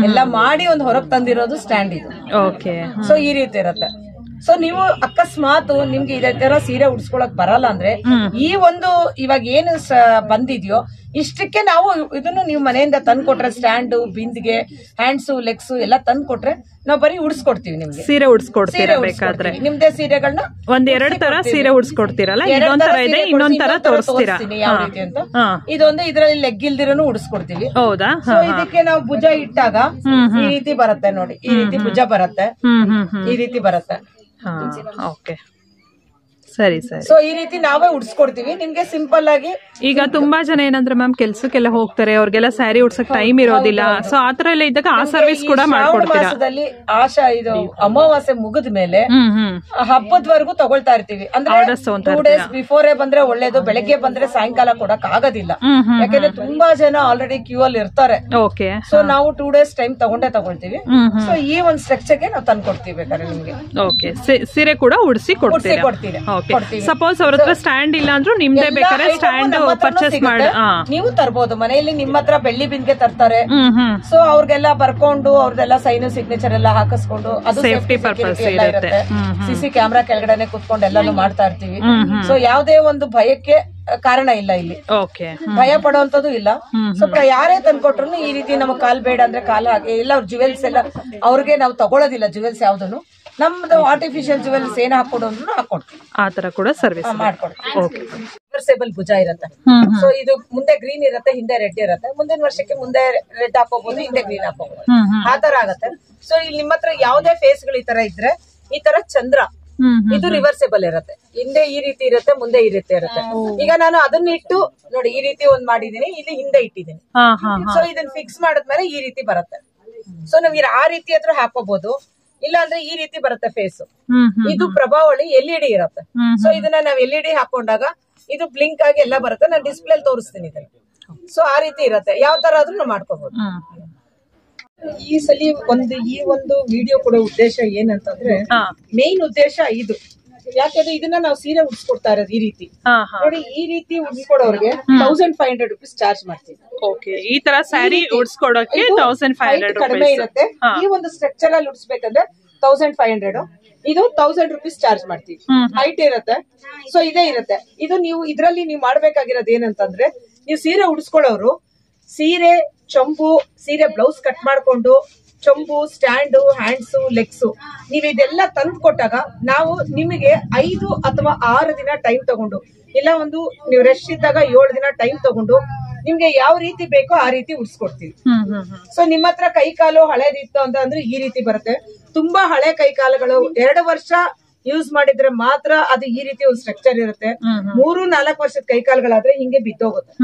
ಎಲ್ಲ ಮಾಡಿ ಒಂದು ಹೊರಗೆ ತಂದಿರೋದು ಸ್ಟ್ಯಾಂಡ್ ಇದು. ಓಕೆ. ಸೊ ಈ ರೀತಿ ಇರುತ್ತೆ. ಸೊ ನೀವು ಅಕಸ್ಮಾತ್ ನಿಮ್ಗೆ ಇದೇ ತರ ಸೀರೆ ಉಡ್ಸ್ಕೊಳಕ್ ಬರಲ್ಲ ಅಂದ್ರೆ ಈ ಒಂದು ಇವಾಗ ಏನು ಬಂದಿದ್ಯೋ ಇಷ್ಟಕ್ಕೆ ನಾವು ಇದನ್ನು ನೀವು ಮನೆಯಿಂದ ತಂದು ಕೊಟ್ರೆ, ಸ್ಟ್ಯಾಂಡು, ಬಿಂದಿಗೆ, ಹ್ಯಾಂಡ್ಸು, ಲೆಗ್ಸ್ ಎಲ್ಲ ತಂದು ಕೊಟ್ರೆ ನಾವು ಬರೀ ಉಡ್ಸ್ಕೊಡ್ತೀವಿ. ನಿಮ್ಗೆ ಸೀರೆ ಉಡ್ಸ್ಕೊಡ್ತೀರಾ ಬೇಕಾದ್ರೆ? ನಿಮ್ದೇ ಸೀರೆಗಳನ್ನ ಒಂದೆರಡು ತರ ಸೀರೆ ಉಡ್ಸ್ಕೊಡ್ತೀರಲ್ಲ, ಇದೊಂತರ ಇದೆ, ಇನ್ನೊಂದ್ ತರ ತೋರಿಸ್ತೀರಾ ಯಾವ ರೀತಿ ಅಂತ. ಇದೊಂದು ಇದ್ರಲ್ಲಿ ಲೆಗ್ ಇಲ್ದಿರನು ಉಡ್ಸ್ಕೊಡ್ತೀವಿ. ಹೌದಾ? ಸೊ ಇದಕ್ಕೆ ನಾವು ಭುಜ ಇಟ್ಟಾಗ ಈ ರೀತಿ ಬರುತ್ತೆ ನೋಡಿ. ಈ ರೀತಿ ಭುಜ ಬರುತ್ತೆ, ಈ ರೀತಿ ಬರುತ್ತೆ. ಓಕೆ, ಸರಿ ಸರಿ. ಸೊ ಈ ರೀತಿ ನಾವೇ ಉಡ್ಸ್ಕೊಡ್ತೀವಿ ನಿಮ್ಗೆ ಸಿಂಪಲ್ ಆಗಿ. ಈಗ ತುಂಬಾ ಜನ ಏನಂದ್ರೆ ಮ್ಯಾಮ್ ಕೆಲ್ಸಕ್ಕೆಲ್ಲ ಹೋಗ್ತಾರೆ, ಅವ್ರಿಗೆಲ್ಲ ಸ್ಯಾರಿ ಉಡ್ಸಕ್ ಟೈಮ್ ಇರೋದಿಲ್ಲ. ಸೊ ಆತರ ಎಲ್ಲ ಇದ್ದಾಗ ಆ ಸರ್ವಿಸ್ ಕೂಡ ಮಾಡ್ಕೊಡ್ತೀರಾ? ಮಾಸದಲ್ಲಿ ಇದು ಅಮಾವಾಸ್ಯೆ ಮುಗಿದ ಮೇಲೆ ಹಬ್ಬದವರೆಗೂ ತಗೊಳ್ತಾ ಇರ್ತೀವಿ. ಅಂದ್ರೆ 2 days ಬಿಫೋರೇ ಬಂದ್ರೆ ಒಳ್ಳೇದು. ಬೆಳಗ್ಗೆ ಬಂದ್ರೆ ಸಾಯಂಕಾಲ ಕೊಡಕ್ ಆಗೋದಿಲ್ಲ, ಯಾಕಂದ್ರೆ ತುಂಬಾ ಜನ ಆಲ್ರೆಡಿ ಕ್ಯೂ ಅಲ್ಲಿ ಇರ್ತಾರೆ. ಓಕೆ. ಸೊ ನಾವು 2 days ಟೈಮ್ ತಗೊಳ್ತೀವಿ. ಸೊ ಈ ಒಂದು ಸ್ಟ್ರಕ್ಚರ್ಗೆ ನಾವು ತಂದು ಕೊಡ್ತೀವಿ ಬೇಕಾದ್ರೆ ನಿಮ್ಗೆ. ಓಕೆ. ಸೀರೆ ಕೂಡ ಉಡ್ಸಿ ಕೊಡ್ತೀವಿ. ಸಪೋಸ್ ಅವ್ರ ಹತ್ರ ಸ್ಟ್ಯಾಂಡ್ ಇಲ್ಲ ಅಂದ್ರೂ ನಿಮ್ದೇ ಬೇಕಾದ್ರೆ ಸ್ಟ್ಯಾಂಡ್ ಪರ್ಚೇಸ್ ಮಾಡಿ ನೀವು ತರಬಹುದು. ಮನೆಯಲ್ಲಿ ನಿಮ್ಮ ಹತ್ರ ಬೆಳ್ಳಿ ಬಿಂದಿಗೆ ತರ್ತಾರೆ. ಸೊ ಅವ್ರಿಗೆಲ್ಲ ಬರ್ಕೊಂಡು ಅವ್ರದೆಲ್ಲ ಸೈನು ಸಿಗ್ನೇಚರ್ ಎಲ್ಲ ಹಾಕಿಸ್ಕೊಂಡು ಅದು ಸೇಫ್ಟಿ ಪರ್ಪಸ್ ಇರುತ್ತೆ. ಸಿಸಿ ಕ್ಯಾಮ್ರಾ ಕೆಳಗಡೆನೆ ಕುತ್ಕೊಂಡು ಎಲ್ಲಾನು ಮಾಡ್ತಾ ಇರ್ತೀವಿ. ಸೊ ಯಾವ್ದೇ ಒಂದು ಭಯಕ್ಕೆ ಕಾರಣ ಇಲ್ಲ ಇಲ್ಲಿ. ಭಯ ಪಡುವಂತದ್ದು ಇಲ್ಲ. ಸೊ ಯಾರೇ ತಂದ್ಕೊಟ್ರು ಈ ರೀತಿ ನಮಗ್ ಕಾಲ್ ಬೇಡ ಅಂದ್ರೆ ಕಾಲ್ ಹಾಕಿ ಎಲ್ಲ ಜುವೆಲ್ಸ್ ಎಲ್ಲ ಅವ್ರಿಗೆ ನಾವು ತಗೊಳ್ಳೋದಿಲ್ಲ. ಜುವೆಲ್ಸ್ ಯಾವ್ದನ್ನು ನಮ್ದು ಆರ್ಟಿಫಿಷಿಯಲ್ ಜುವೆಲ್ಸ್ ಏನ್ ಹಾಕೊಡೋದು ಹಾಕೊಡ್ತೀವಿ. ಆ ತರ ಕೂಡ ಸರ್ವಿಸ್ ಮಾಡ್ಕೊಡ್ತೀವಿ. ರಿವರ್ಸೇಬಲ್ ಭುಜ ಇರುತ್ತೆ. ಸೊ ಇದು ಮುಂದೆ ಗ್ರೀನ್ ಇರುತ್ತೆ, ಹಿಂದೆ ರೆಡ್ ಇರುತ್ತೆ. ಮುಂದಿನ ವರ್ಷಕ್ಕೆ ಮುಂದೆ ರೆಡ್ ಹಾಕೋಬಹುದು, ಹಿಂದೆ ಗ್ರೀನ್ ಹಾಕೋಬಹುದು. ಆ ತರ ಆಗತ್ತೆ. ಸೊ ಇಲ್ಲಿ ನಿಮ್ಮ ಹತ್ರ ಯಾವ್ದೇ ಫೇಸ್ ಗಳು ಈ ತರ ಇದ್ರೆ ಈ ತರ ಚಂದ್ರ ಇದು ರಿವರ್ಸೇಬಲ್ ಇರುತ್ತೆ. ಹಿಂದೆ ಈ ರೀತಿ ಇರುತ್ತೆ, ಮುಂದೆ ಈ ರೀತಿ ಇರುತ್ತೆ. ಈಗ ನಾನು ಅದನ್ನ ಇಟ್ಟು ನೋಡಿ ಈ ರೀತಿ ಒಂದ್ ಮಾಡಿದೀನಿ, ಇಲ್ಲಿ ಹಿಂದೆ ಇಟ್ಟಿದ್ದೀನಿ. ಸೊ ಇದನ್ನ ಫಿಕ್ಸ್ ಮಾಡಿದ್ಮೇಲೆ ಈ ರೀತಿ ಬರುತ್ತೆ. ಸೊ ನಾವ್ ಆ ರೀತಿ ಹತ್ರ ಹಾಕೋಬಹುದು, ಇಲ್ಲ ಅಂದ್ರೆ ಈ ರೀತಿ ಬರುತ್ತೆ ಫೇಸ್. ಇದು ಪ್ರಭಾವಳಿ LED ಇರುತ್ತೆ. ಸೊ ಇದನ್ನ ನಾವ್ LED ಹಾಕೊಂಡಾಗ ಇದು ಬ್ಲಿಂಕ್ ಆಗಿ ಎಲ್ಲ ಬರುತ್ತೆ. ನಾನು ಡಿಸ್ಪ್ಲೇ ತೋರಿಸ್ತೀನಿ ಇದನ್ನ. ಸೊ ಆ ರೀತಿ ಇರುತ್ತೆ. ಯಾವ ತರ ಆದ್ರೂ ನಾವು ಮಾಡ್ಕೋಬಹುದು. ಈ ಸಲ ಈ ಒಂದು ವಿಡಿಯೋ ಕೊಡೋ ಉದ್ದೇಶ ಏನಂತಂದ್ರೆ ಮೇನ್ ಉದ್ದೇಶ ಇದು. ಯಾಕಂದ್ರೆ ಇದನ್ನ ನಾವು ಸೀರೆ ಉಡ್ಸ್ಕೊಡ್ತಾ ಇರೋದು ಈ ರೀತಿ ನೋಡಿ. ಈ ರೀತಿ ಉಡ್ಸ್ಕೊಡೋರ್ಗೆ 1500 ರೂಪೀಸ್ ಚಾರ್ಜ್ ಮಾಡ್ತೀವಿ. ಈ ತರ ಸ್ಯಾರಿ ಉಡ್ಸ್ಕೊಡೋಕೆ 1500 ಕಡಿಮೆ ಇರುತ್ತೆ. ಈ ಒಂದು ಸ್ಟ್ರಕ್ಚರ್ ಅಲ್ಲಿ ಉಡ್ಸ್ಬೇಕಂದ್ರೆ 1500. ಇದು 1000 ರೂಪೀಸ್ ಚಾರ್ಜ್ ಮಾಡ್ತೀವಿ. ಹೈಟ್ ಇರುತ್ತೆ. ಸೊ ಇದೇ ಇರುತ್ತೆ. ಇದು ನೀವು ಇದ್ರಲ್ಲಿ ನೀವು ಮಾಡ್ಬೇಕಾಗಿರೋದು ಏನಂತಂದ್ರೆ, ನೀವು ಸೀರೆ ಉಡ್ಸ್ಕೊಳ್ಳೋರು ಸೀರೆ ಚೊಂಬು, ಸೀರೆ ಬ್ಲೌಸ್ ಕಟ್ ಮಾಡ್ಕೊಂಡು ಚೊಂಬು, ಸ್ಟ್ಯಾಂಡು, ಹ್ಯಾಂಡ್ಸು, ಲೆಗ್ಸು ನೀವು ಇದೆಲ್ಲ ತಂದು ಕೊಟ್ಟಾಗ ನಾವು ನಿಮಗೆ 5 ಅಥವಾ 6 ದಿನ ಟೈಮ್ ತಗೊಂಡು, ಇಲ್ಲ ಒಂದು ನೀವು ರಶ್ ಇದ್ದಾಗ 7 ದಿನ ಟೈಮ್ ತಗೊಂಡು ನಿಮ್ಗೆ ಯಾವ ರೀತಿ ಬೇಕೋ ಆ ರೀತಿ ಉಡ್ಸ್ಕೊಡ್ತೀವಿ. ಸೊ ನಿಮ್ಮ ಹತ್ರ ಕೈ ಕಾಲು ಹಳೇದಿತ್ತು ಅಂದ್ರೆ ಈ ರೀತಿ ಬರುತ್ತೆ. ತುಂಬಾ ಹಳೆ ಕೈ ಕಾಲುಗಳು 2 ವರ್ಷ ಯೂಸ್ ಮಾಡಿದ್ರೆ ಮಾತ್ರ ಅದು ಈ ರೀತಿ ಒಂದು ಸ್ಟ್ರಕ್ಚರ್ ಇರುತ್ತೆ. 3-4 ವರ್ಷದ ಕೈ ಕಾಲುಗಳಾದ್ರೆ ಹಿಂಗೆ ಬಿದ್ದೋಗುತ್ತೆ.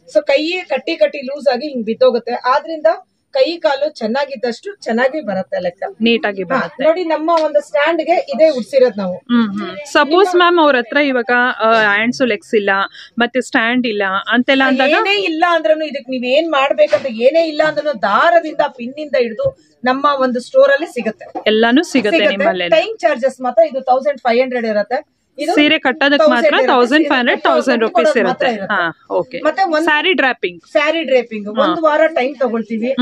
ಸೊ ಕೈ ಕಟ್ಟಿ ಲೂಸ್ ಆಗಿ ಹಿಂಗ್ ಬಿದ್ದೋಗುತ್ತೆ. ಆದ್ರಿಂದ ಕೈ ಕಾಲು ಚೆನ್ನಾಗಿದ್ದಷ್ಟು ಚೆನ್ನಾಗಿ ಬರುತ್ತೆ, ಲೆಕ್ಕ ನೀಟಾಗಿ ಬರುತ್ತೆ. ನೋಡಿ ನಮ್ಮ ಒಂದು ಸ್ಟ್ಯಾಂಡ್ ಗೆ ಇದೇ ಉಡ್ಸಿರೋದು ನಾವು. ಸಪೋಸ್ ಮ್ಯಾಮ್ ಅವ್ರ ಹತ್ರ ಇವಾಗ ಹ್ಯಾಂಡ್ಸ್ ಲೆಗ್ಸ್ ಇಲ್ಲ ಮತ್ತೆ ಸ್ಟ್ಯಾಂಡ್ ಇಲ್ಲ ಅಂತೆಲ್ಲ ಅಂದಾಗ, ಏನೇ ಇಲ್ಲ ಅಂದ್ರೂ ಇದಕ್ಕೆ ನೀವ್ ಏನ್ ಮಾಡ್ಬೇಕಂತ ಏನೇ ಇಲ್ಲ ಅಂದ್ರೂ ದಾರದಿಂದ ಪಿನ್ನಿಂದ ಹಿಡಿದು ನಮ್ಮ ಒಂದು ಸ್ಟೋರ್ ಅಲ್ಲಿ ಸಿಗುತ್ತೆ. ಎಲ್ಲಾನು ಸಿಗುತ್ತೆ. ಟೈಮ್ ಚಾರ್ಜಸ್ ಮಾತ್ರ ಇದು 1500 ಇರುತ್ತೆ. ಸೀರೆ ಕಟ್ಟೋದಕ್ಕೆ ಮಾತ್ರ 1500 1000 ರೂಪೀಸ್ ಇರುತ್ತೆ. ಮತ್ತೆ ಸ್ಯಾರಿ ಡ್ರಾಪಿಂಗ್ 1 ವಾರ ಟೈಮ್ ತಗೊಳ್ತೀವಿ.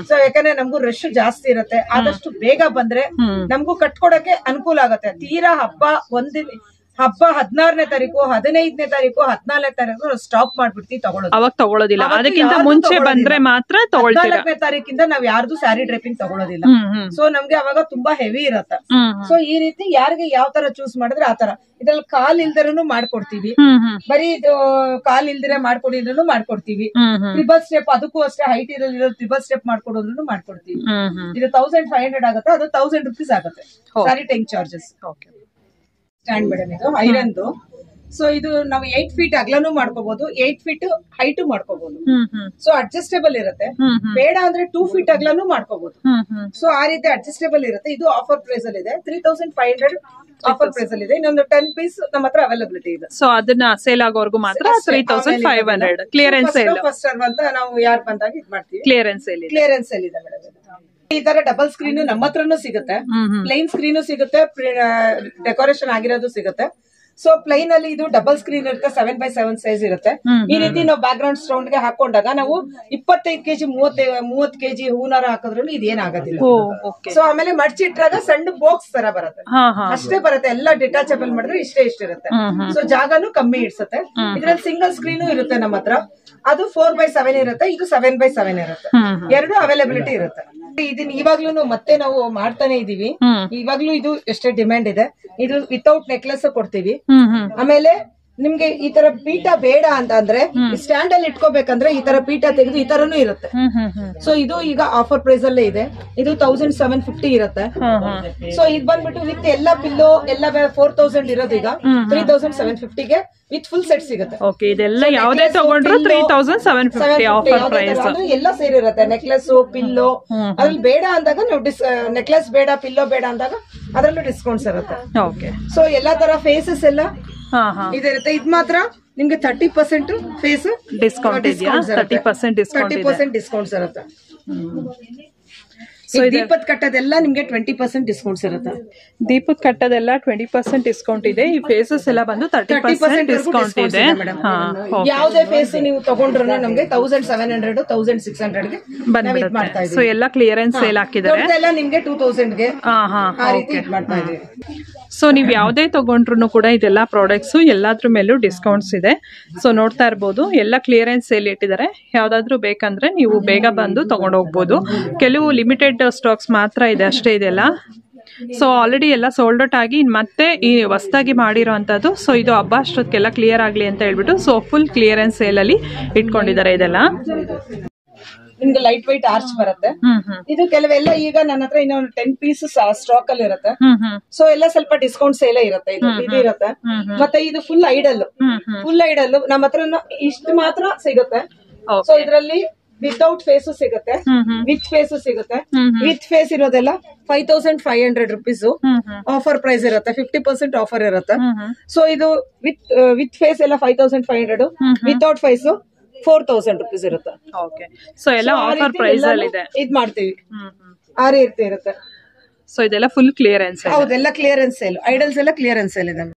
ಸೊ ಯಾಕಂದ್ರೆ ನಮಗೂ ರಶ್ ಜಾಸ್ತಿ ಇರುತ್ತೆ, ಆದಷ್ಟು ಬೇಗ ಬಂದ್ರೆ ನಮಗೂ ಕಟ್ಕೊಡಕ್ಕೆ ಅನುಕೂಲ ಆಗುತ್ತೆ. ತೀರಾ ಹಬ್ಬ 16ನೇ ತಾರೀಕು 15ನೇ ತಾರೀಕು 14ನೇ ತಾರೀಕು ಸ್ಟಾಪ್ ಮಾಡ್ಬಿಡ್ತೀವಿ, ತಗೊಳ್ಳೋದಿಲ್ಲ. ಅದಕ್ಕಿಂತ ಮುಂಚೆ ಬಂದ್ರೆ ಮಾತ್ರ 14ನೇ ತಾರೀಕಿಂದ ನಾವ್ ಯಾರ್ದು ಸ್ಯಾರಿ ಡ್ರೇಪಿಂಗ್ ತಗೊಳ್ಳೋದಿಲ್ಲ. ಸೊ ನಮ್ಗೆ ಅವಾಗ ತುಂಬಾ ಹೆವಿ ಇರತ್ತೆ. ಸೊ ಈ ರೀತಿ ಯಾರಿಗೆ ಯಾವ ತರ ಚೂಸ್ ಮಾಡಿದ್ರೆ ಆ ತರ. ಇದ್ರಲ್ಲಿ ಕಾಲ್ ಇಲ್ದಿರನು ಮಾಡ್ಕೊಡ್ತೀವಿ, ಬರೀ ಇದು ಕಾಲ್ ಇಲ್ದಿರ ಮಾಡ್ಕೊಡಿದ್ರು ಮಾಡ್ಕೊಡ್ತೀವಿ. ಟ್ರಿಬಲ್ ಸ್ಟೆಪ್ ಅದಕ್ಕೂ ಅಷ್ಟೇ, ಹೈಟ್ ಇರೋ ಟ್ರಿಬಲ್ ಸ್ಟೆಪ್ ಮಾಡ್ಕೊಡೋದ್ರು ಮಾಡ್ಕೊಡ್ತೀವಿ. ಇದು 1500 ಆಗುತ್ತೆ, ಅದು 1000 ರೂಪೀಸ್ ಆಗುತ್ತೆ sari time charges. Stand madam ಇದು ಐರನ್ದು. ಸೊ ಇದು ನಾವು 8 ಫೀಟ್ ಅಗಲನೂ ಮಾಡ್ಕೋಬಹುದು, 8 ಫೀಟ್ ಹೈಟ್ ಮಾಡ್ಕೋಬಹುದು. ಸೊ ಅಡ್ಜಸ್ಟೇಬಲ್ ಇರುತ್ತೆ. ಬೇಡ ಅಂದ್ರೆ 2 ಫೀಟ್ ಅಗಲನೂ ಮಾಡ್ಕೋಬಹುದು. ಸೊ ಆ ರೀತಿ ಅಡ್ಜಸ್ಟೇಬಲ್ ಇರುತ್ತೆ. ಇದು ಆಫರ್ ಪ್ರೈಸ್ ಅಲ್ಲಿ ಇದೆ, 3500 ಆಫರ್ ಪ್ರೈಸ್ ಅಲ್ಲಿ ಇದೆ. ಇನ್ನೊಂದು 10 ಪೀಸ್ ನಮ್ಮ ಹತ್ರ ಅವೈಲಬಿಲಿಟಿ ಇದೆ. ಸೊ ಅದನ್ನ ಸೇಲ್ ಆಗೋವರೆಗೂ ಮಾತ್ರ 3500 ಕ್ಲಿಯರೆನ್ಸ್ ಸೇಲ್. ಫಸ್ಟ್ ಸರ್ವ್ ಅಂತ ನಾವು ಯಾರು ಬಂದಾಗ ಇದು ಮಾಡ್ತೀವಿ. ಕ್ಲಿಯರೆನ್ಸ್ ಸೇಲ್ ಇದೆ ಮೇಡಮ್. ಈ ತರ ಡಬಲ್ ಸ್ಕ್ರೀನ್ ನಮ್ಮ ಹತ್ರನೂ ಸಿಗುತ್ತೆ, ಪ್ಲೈನ್ ಸ್ಕ್ರೀನು ಸಿಗುತ್ತೆ, ಡೆಕೋರೇಷನ್ ಆಗಿರೋದು ಸಿಗುತ್ತೆ. ಸೊ ಪ್ಲೈನ್ ಅಲ್ಲಿ ಇದು ಡಬಲ್ ಸ್ಕ್ರೀನ್ ಇರುತ್ತೆ, 7x7 ಸೈಜ್ ಇರುತ್ತೆ. ಈ ರೀತಿ ನಾವು ಬ್ಯಾಕ್ ಗ್ರೌಂಡ್ ಸ್ಟೌಂಡ್ ಗೆ ಹಾಕೊಂಡಾಗ ನಾವು 25 ಕೆಜಿ 30 ಕೆಜಿ ಹೂನಾರ ಹಾಕಿದ್ರು ಇದೇನಾಗೋದಿಲ್ಲ. ಸೊ ಆಮೇಲೆ ಮಡ್ಚಿಟ್ರಾಗ ಸಣ್ಣ ಬಾಕ್ಸ್ ತರ ಬರುತ್ತೆ, ಅಷ್ಟೇ ಬರುತ್ತೆ. ಎಲ್ಲ ಡಿಟಾಚಬಲ್ ಮಾಡಿದ್ರೆ ಇಷ್ಟೇ ಇರುತ್ತೆ. ಸೊ ಜಾಗನೂ ಕಮ್ಮಿ ಇಡ್ಸುತ್ತೆ. ಇದ್ರಲ್ಲಿ ಸಿಂಗಲ್ ಸ್ಕ್ರೀನು ಇರುತ್ತೆ ನಮ್ಮ ಹತ್ರ, ಅದು 4x7 ಇರುತ್ತೆ, ಇದು 7x7 ಇರುತ್ತೆ. ಎರಡು ಅವೈಲಬಿಲಿಟಿ ಇರುತ್ತೆ. ಇದನ್ನ ಇವಾಗ್ಲೂ ಮತ್ತೆ ನಾವು ಮಾಡ್ತಾನೆ ಇದೀವಿ. ಇವಾಗ್ಲೂ ಇದು ಎಷ್ಟೇ ಡಿಮ್ಯಾಂಡ್ ಇದೆ. ಇದು ವಿತೌಟ್ ನೆಕ್ಲೆಸ್ ಕೊಡ್ತೀವಿ. ಆಮೇಲೆ ನಿಮ್ಗೆ ಈ ತರ ಪೀಠ ಬೇಡ ಅಂತ ಅಂದ್ರೆ ಸ್ಟ್ಯಾಂಡ್ ಅಲ್ಲಿ ಇಟ್ಕೋಬೇಕಂದ್ರೆ ಈ ತರ ಪೀಠ ತೆಗೆದು ಈ ತರನು ಇರುತ್ತೆ. ಸೊ ಇದು ಈಗ ಆಫರ್ ಪ್ರೈಸ್ ಅಲ್ಲೇ ಇದೆ. ಇದು 1750 ಇರುತ್ತೆ. ಸೊ ಇದು ಬಂದ್ಬಿಟ್ಟು ವಿತ್ ಎಲ್ಲ ಪಿಲ್ಲೋ ಎಲ್ಲ 4000 ಇರೋದು ಈಗ 3750 ಗೆ ವಿತ್ ಫುಲ್ ಸೆಟ್ ಸಿಗುತ್ತೆ. ಇದೆಲ್ಲ ಯಾವುದೇ ತಗೊಂಡ್ರು 3750 ಆಫರ್ ಪ್ರೈಸ್. ಎಲ್ಲ ಸೇರಿರುತ್ತೆ, ನೆಕ್ಲೆಸ್ ಪಿಲ್ಲೋ. ಅದ್ರಲ್ಲಿ ಬೇಡ ಅಂದಾಗ ನಾವು ನೆಕ್ಲೆಸ್ ಬೇಡ ಪಿಲ್ಲೋ ಬೇಡ ಅಂದಾಗ ಅದ್ರಲ್ಲೂ ಡಿಸ್ಕೌಂಟ್ಸ್ ಇರುತ್ತೆ. ಸೊ ಎಲ್ಲಾ ತರ ಫೇಸಸ್ ಎಲ್ಲ ಇದಿರುತ್ತೆ. ಇದ್ ಮಾತ್ರ ನಿಮ್ಗೆ 30% ಫೇಸ್ ಡಿಸ್ಕೌಂಟ್ ಇದೆಯಾ? 30% ಡಿಸ್ಕೌಂಟ್ಸ್ ಇರುತ್ತೆ. ಸೊ ದೀಪದ ಕಟ್ಟೋದೆಲ್ಲ ನಿಮ್ಗೆ 20% ಡಿಸ್ಕೌಂಟ್ಸ್ ಇರುತ್ತೆ. ದೀಪದ ಕಟ್ಟೋದೆಲ್ಲ 20% ಡಿಸ್ಕೌಂಟ್ ಇದೆ. ಈ ಫೇಸಸ್ ಎಲ್ಲ ಬಂದು 30% ಡಿಸ್ಕೌಂಟ್ ಇದೆ. ಯಾವುದೇ ಫೇಸ್ ನೀವು ತಗೊಂಡ್ರು ನಮ್ಗೆ 1700 1600 ಗೆ ಬಂದ್ಬಿಡುತ್ತೆ. ಸೊ ಎಲ್ಲ ಕ್ಲಿಯರೆನ್ಸ್ ಸೇಲ್ ಹಾಕಿದ್ದಾರೆ. ಎಲ್ಲ ನಿಮ್ಗೆ 2000 ಗೆ ಆ ರೀತಿ ಮಾಡ್ತಾ ಇದೀವಿ. ಸೊ ನೀವು ಯಾವುದೇ ತಗೊಂಡ್ರು ಕೂಡ ಇದೆಲ್ಲ ಪ್ರಾಡಕ್ಟ್ಸ್ ಎಲ್ಲಾದ್ರ ಮೇಲೂ ಡಿಸ್ಕೌಂಟ್ಸ್ ಇದೆ. ಸೊ ನೋಡ್ತಾ ಇರ್ಬೋದು, ಎಲ್ಲ ಕ್ಲಿಯರೆನ್ಸ್ ಸೇಲ್ ಇಟ್ಟಿದ್ದಾರೆ. ಯಾವ್ದಾದ್ರು ಬೇಕಂದ್ರೆ ನೀವು ಬೇಗ ಬಂದು ತಗೊಂಡು ಹೋಗ್ಬೋದು. ಕೆಲವು ಲಿಮಿಟೆಡ್ ಸ್ಟಾಕ್ಸ್ ಮಾತ್ರ ಇದೆ ಅಷ್ಟೇ ಇದೆಲ್ಲ. ಸೊ ಆಲ್ರೆಡಿ ಎಲ್ಲ ಸೋಲ್ಡ್ ಔಟ್ ಆಗಿ ಮತ್ತೆ ಈ ಹೊಸದಾಗಿ ಮಾಡಿರೋಂಥದ್ದು. ಸೊ ಇದು ಹಬ್ಬ ಅಷ್ಟೊತ್ತಿಗೆಲ್ಲ ಕ್ಲಿಯರ್ ಆಗಲಿ ಅಂತ ಹೇಳ್ಬಿಟ್ಟು ಸೊ ಫುಲ್ ಕ್ಲಿಯರೆನ್ಸ್ ಸೇಲ್ ಅಲ್ಲಿ ಇಟ್ಕೊಂಡಿದ್ದಾರೆ ಇದೆಲ್ಲ. ನಿಮ್ಗೆ ಲೈಟ್ ವೈಟ್ ಆರ್ಚ್ ಬರುತ್ತೆ. ಇದು ಕೆಲವೆಲ್ಲ ಈಗ ನನ್ನ ಹತ್ರ ಇನ್ನೊಂದು 10 ಪೀಸ್ ಸ್ಟಾಕ್ ಅಲ್ಲಿ ಇರುತ್ತೆ. ಸೊ ಎಲ್ಲ ಸ್ವಲ್ಪ ಡಿಸ್ಕೌಂಟ್ ಸೇಲ್ ಇರುತ್ತೆ. ಇದು ಇರುತ್ತೆ. ಮತ್ತೆ ಇದು ಫುಲ್ ಐಡಲ್ ನಮ್ಮ ಹತ್ರ ಇಷ್ಟು ಮಾತ್ರ ಸಿಗುತ್ತೆ. ಸೊ ಇದರಲ್ಲಿ ವಿತೌಟ್ ಫೇಸು ಸಿಗುತ್ತೆ, ವಿತ್ ಫೇಸು ಸಿಗುತ್ತೆ. ವಿತ್ ಫೇಸ್ ಇರೋದೆಲ್ಲ 5500 ರೂಪೀಸ್ ಆಫರ್ ಪ್ರೈಸ್ ಇರುತ್ತೆ, 50% ಆಫರ್ ಇರುತ್ತೆ. ಸೊ ಇದು ವಿತ್ ಫೇಸ್ ಎಲ್ಲ 5500, ವಿತೌಟ್ ಫೇಸ್ 4000 ರೂಪೀಸ್ ಇರುತ್ತೆ. ಸೊ ಎಲ್ಲ ಆಫರ್ ಪ್ರೈಸ್ ಅಲ್ಲಿ ಇದೆ. ಇದ್ ಮಾಡ್ತೀವಿ ಆ ರೀತಿ ಇರುತ್ತೆ. ಸೊ ಇದೆಲ್ಲ ಫುಲ್ ಕ್ಲಿಯರೆನ್ಸ್. ಹೌದೆಲ್ಲ ಕ್ಲಿಯರೆನ್ಸ್ ಸೇಲ್. ಐಡಲ್ಸ್ ಎಲ್ಲ ಕ್ಲಿಯರೆನ್ಸ್ ಸೇಲ್ ಇದೆ.